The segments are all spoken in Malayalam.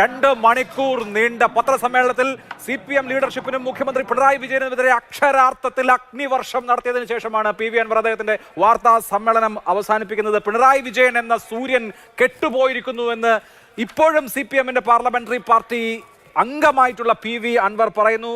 2 മണിക്കൂർ നീണ്ട പത്രസമ്മേളനത്തിൽ CPM ലീഡർഷിപ്പിനും മുഖ്യമന്ത്രി പിണറായി വിജയനുമെതിരെ അക്ഷരാർത്ഥത്തിൽ അഗ്നിവർഷം നടത്തിയതിനു ശേഷമാണ് PV അൻവർ അദ്ദേഹത്തിന്റെ വാർത്താ സമ്മേളനം അവസാനിപ്പിക്കുന്നത്. പിണറായി വിജയൻ എന്ന സൂര്യൻ കെട്ടുപോയിരിക്കുന്നുവെന്ന് ഇപ്പോഴും CPM-ന്റെ പാർലമെന്ററി പാർട്ടി അംഗമായിട്ടുള്ള PV അൻവർ പറയുന്നു.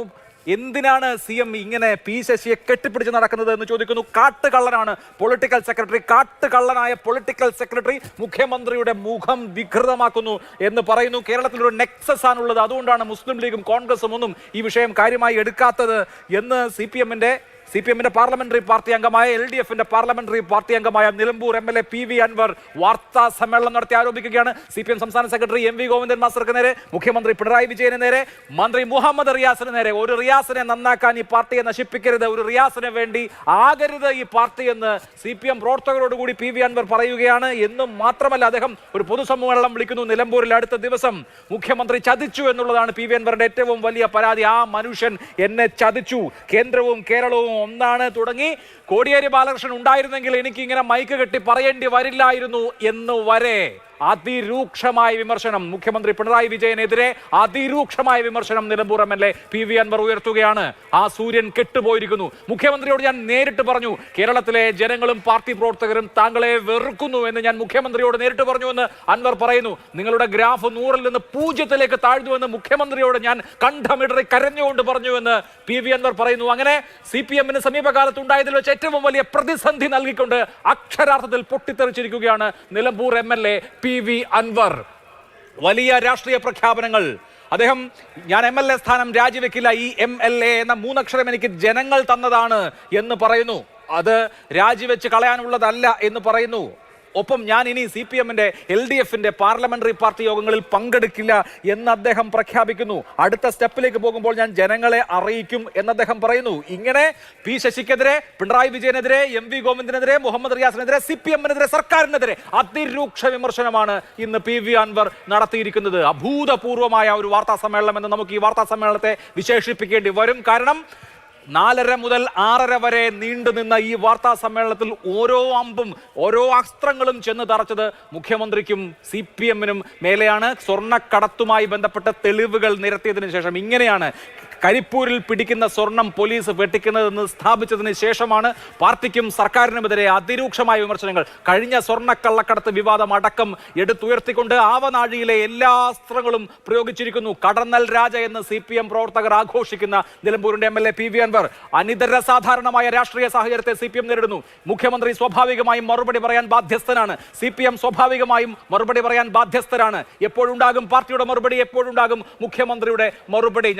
എന്തിനാണ് CM ഇങ്ങനെ പി ശശിയെ കെട്ടിപ്പിടിച്ച് നടക്കുന്നത് എന്ന് ചോദിക്കുന്നു. കാട്ടുകള്ളനാണ് പൊളിറ്റിക്കൽ സെക്രട്ടറി, കാട്ടുകള്ളനായ പൊളിറ്റിക്കൽ സെക്രട്ടറി മുഖ്യമന്ത്രിയുടെ മുഖം വികൃതമാക്കുന്നു എന്ന് പറയുന്നു. കേരളത്തിലൊരു നെക്സസ് ആണുള്ളത്, അതുകൊണ്ടാണ് മുസ്ലിം ലീഗും കോൺഗ്രസും ഒന്നും ഈ വിഷയം കാര്യമായി എടുക്കാത്തത് എന്ന് CPM-ന്റെ പാർലമെന്ററി പാർട്ടി അംഗമായ LDF-ന്റെ പാർലമെന്ററി പാർട്ടി അംഗമായ നിലമ്പൂർ MLA PV അൻവർ വാർത്താ സമ്മേളനം നടത്തി ആരോപിക്കുകയാണ്. CPM സംസ്ഥാന സെക്രട്ടറി MV ഗോവിന്ദൻ മാസ്റ്റർക്ക് നേരെ, മുഖ്യമന്ത്രി പിണറായി വിജയന് നേരെ, മന്ത്രി മുഹമ്മദ് റിയാസിന് നേരെ. ഒരു റിയാസിനെ നന്നാക്കാൻ ഈ പാർട്ടിയെ നശിപ്പിക്കരുത്, ഒരു റിയാസിന് വേണ്ടി ആകരുത് ഈ പാർട്ടി എന്ന് CPM പ്രവർത്തകരോടുകൂടി PV അൻവർ പറയുകയാണ്. എന്നും മാത്രമല്ല, അദ്ദേഹം ഒരു പൊതുസമ്മേളനം വിളിക്കുന്നു നിലമ്പൂരിൽ. അടുത്ത ദിവസം മുഖ്യമന്ത്രി ചതിച്ചു എന്നുള്ളതാണ് PV അൻവറിന്റെ ഏറ്റവും വലിയ പരാതി. ആ മനുഷ്യൻ എന്നെ ചതിച്ചു, കേന്ദ്രവും കേരളവും ഒന്നാണ് തുടങ്ങി. കോടിയേരി ബാലകൃഷ്ണൻ ഉണ്ടായിരുന്നെങ്കിൽ എനിക്ക് ഇങ്ങനെ മൈക്ക് കെട്ടി പറയേണ്ടി വരില്ലായിരുന്നു എന്ന് വരെ അതിരൂക്ഷമായ വിമർശനം മുഖ്യമന്ത്രി പിണറായി വിജയനെതിരെ, അതിരൂക്ഷമായ വിമർശനം നിലമ്പൂർ MLA PV അൻവർ ഉയർത്തുകയാണ്. ആ സൂര്യൻ കെട്ടുപോയിരിക്കുന്നു. മുഖ്യമന്ത്രിയോട് ഞാൻ നേരിട്ട് പറഞ്ഞു, കേരളത്തിലെ ജനങ്ങളും പാർട്ടി പ്രവർത്തകരും താങ്കളെ വെറുക്കുന്നു എന്ന് ഞാൻ മുഖ്യമന്ത്രിയോട് നേരിട്ട് പറഞ്ഞു എന്ന് അൻവർ പറയുന്നു. നിങ്ങളുടെ ഗ്രാഫ് 100-ൽ നിന്ന് 0-ലേക്ക് താഴ്ന്നുവെന്ന് മുഖ്യമന്ത്രിയോട് ഞാൻ കണ്ഠമിടറി കരഞ്ഞുകൊണ്ട് പറഞ്ഞു എന്ന് PV അൻവർ പറയുന്നു. അങ്ങനെ CPM-ന് സമീപകാലത്ത് ഉണ്ടായതിൽ വെച്ച് ഏറ്റവും വലിയ പ്രതിസന്ധി നൽകിക്കൊണ്ട് അക്ഷരാർത്ഥത്തിൽ പൊട്ടിത്തെറിച്ചിരിക്കുകയാണ് നിലമ്പൂർ MLA PV അൻവർ. വലിയ രാഷ്ട്രീയ പ്രഖ്യാപനങ്ങൾ. അദ്ദേഹം ഞാൻ MLA സ്ഥാനം രാജിവെക്കില്ല, ഈ MLA എന്ന 3 അക്ഷരം എനിക്ക് ജനങ്ങൾ തന്നതാണ് എന്ന് പറയുന്നു. അത് രാജിവെച്ച് കളയാനുള്ളതല്ല എന്ന് പറയുന്നു. ഒപ്പം ഞാൻ ഇനി CPM-ന്റെ LDF-ന്റെ പാർലമെന്ററി പാർട്ടി യോഗങ്ങളിൽ പങ്കെടുക്കില്ല എന്ന് അദ്ദേഹം പ്രഖ്യാപിക്കുന്നു. അടുത്ത സ്റ്റെപ്പിലേക്ക് പോകുമ്പോൾ ഞാൻ ജനങ്ങളെ അറിയിക്കും എന്ന് അദ്ദേഹം പറയുന്നു. ഇങ്ങനെ പി ശശിക്കെതിരെ, പിണറായി വിജയനെതിരെ, MV ഗോവിന്ദനെതിരെ, മുഹമ്മദ് റിയാസിനെതിരെ, CPM-നെതിരെ, സർക്കാരിനെതിരെ അതിരൂക്ഷ വിമർശനമാണ് ഇന്ന് PV അൻവർ നടത്തിയിരിക്കുന്നത്. അഭൂതപൂർവമായ ഒരു വാർത്താ സമ്മേളനം എന്ന് നമുക്ക് ഈ വാർത്താ സമ്മേളനത്തെ വിശേഷിപ്പിക്കേണ്ടി വരും. കാരണം 4:30 മുതൽ 6:30 വരെ നീണ്ടുനിന്ന ഈ വാർത്താ സമ്മേളനത്തിൽ ഓരോ അമ്പും ഓരോ അസ്ത്രങ്ങളും ചെന്ന് തറച്ചത് മുഖ്യമന്ത്രിക്കും CPM-നും മേലെയാണ്. സ്വർണ്ണക്കടത്തുമായി ബന്ധപ്പെട്ട തെളിവുകൾ നിരത്തിയതിനു ശേഷം ഇങ്ങനെയാണ് കരിപ്പൂരിൽ പിടിക്കുന്ന സ്വർണം പോലീസ് വെട്ടിക്കുന്നതെന്ന് സ്ഥാപിച്ചതിന് ശേഷമാണ് പാർട്ടിക്കും സർക്കാരിനുമെതിരെ അതിരൂക്ഷമായ വിമർശനങ്ങൾ. കഴിഞ്ഞ സ്വർണ്ണക്കള്ളക്കടത്ത് വിവാദം അടക്കം എടുത്തുയർത്തിക്കൊണ്ട് ആവനാഴിയിലെ എല്ലാ അസ്ത്രങ്ങളും പ്രയോഗിച്ചിരിക്കുന്നു. കടന്നൽ രാജ എന്ന് CPM പ്രവർത്തകർ ആഘോഷിക്കുന്ന നിലമ്പൂരിന്റെ MLA PV അൻവർ അനിതര സാധാരണമായ രാഷ്ട്രീയ സാഹചര്യത്തെ CPM നേരിടുന്നു. മുഖ്യമന്ത്രി സ്വാഭാവികമായും മറുപടി പറയാൻ ബാധ്യസ്ഥനാണ്. CPM സ്വാഭാവികമായും മറുപടി പറയാൻ ബാധ്യസ്ഥരാണ്. എപ്പോഴുണ്ടാകും പാർട്ടിയുടെ മറുപടി, എപ്പോഴുണ്ടാകും മുഖ്യമന്ത്രിയുടെ മറുപടി.